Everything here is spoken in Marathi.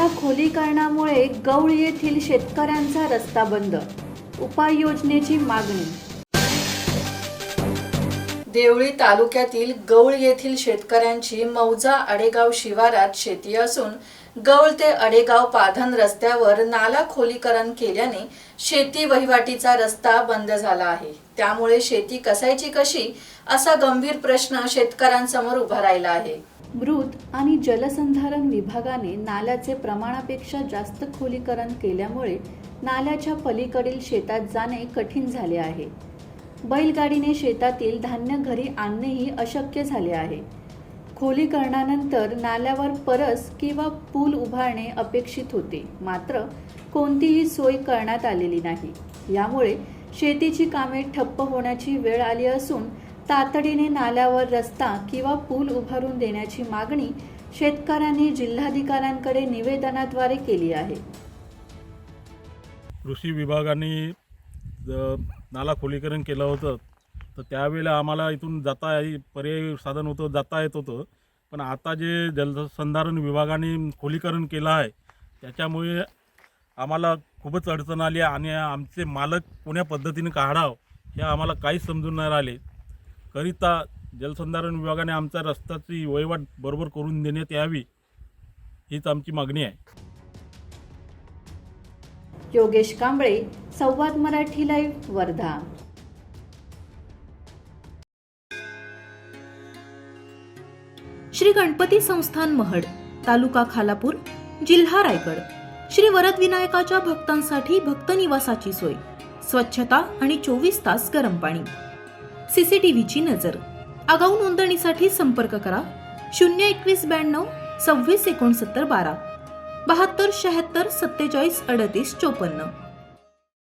नाला खोलीकरणामुळे गौळ येथील शेतकऱ्यांचा रस्ता बंद, उपाययोजनेची मागणी। देवळी तालुक्यातील गौळ येथील शेतकऱ्यांची मौजा अडेगाव शिवारात शेती असून गौळ ते अडेगाव पाधन रस्त्यावर नाला खोलीकरण केल्याने शेती वहिवाटीचा रस्ता बंद झाला आहे। त्यामुळे शेती कसायची कशी असा गंभीर प्रश्न शेतकऱ्यांसमोर उभा राहिला आहे। मृत आणि जलसंधारण विभागाने नाल्याचे प्रमाणापेक्षा जास्त खोलीकरण केल्यामुळे नाल्याच्या पलीकडील शेतात जाणे कठीण झाले आहे। बैलगाडीने शेतातील धान्य घरी आणणेही अशक्य झाले आहे। खोलीकरणानंतर नाल्यावर परस किंवा पूल उभारणे अपेक्षित होते, मात्र कोणतीही सोय करण्यात आलेली नाही। यामुळे शेतीची कामे ठप्प होण्याची वेळ आली असून तातडीने नाल्यावर रस्ता किंवा पूल उभारून देण्याची मागणी शेतकऱ्यांनी जिल्हाधिकाऱ्यांकडे निवेदनाद्वारे केली आहे। कृषी विभागाने नाला खोलीकरण केलं होतं, तर त्यावेळेला आम्हाला इथून पर्यायी साधन होतं, जाता येत होतं। पण आता जे जलसंधारण विभागाने खोलीकरण केलं आहे त्याच्यामुळे आम्हाला खूपच अडचण आली आणि आमचे मालक कोण्या पद्धतीने काढावं हे आम्हाला काहीच समजून नाही राहिले। करिता जलसंधारण विभागाने आमचा रस्त्याची वहिवाट बरोबर करून देण्यात यावी हीच आमची मागणी आहे। योगेश कांबळे, संवाद मराठी लाईव्ह, वर्धा। श्री गणपती संस्थान महड, तालुका खालापूर, जिल्हा रायगड। श्री वरदविनायकाच्या भक्तांसाठी भक्त निवासाची सोय, स्वच्छता आणि 24 तास गरम पाणी, सीसीटीव्हीची नजर। आगाऊ नोंदणीसाठी संपर्क करा 02192 26 69 12 72 76 47 38 54।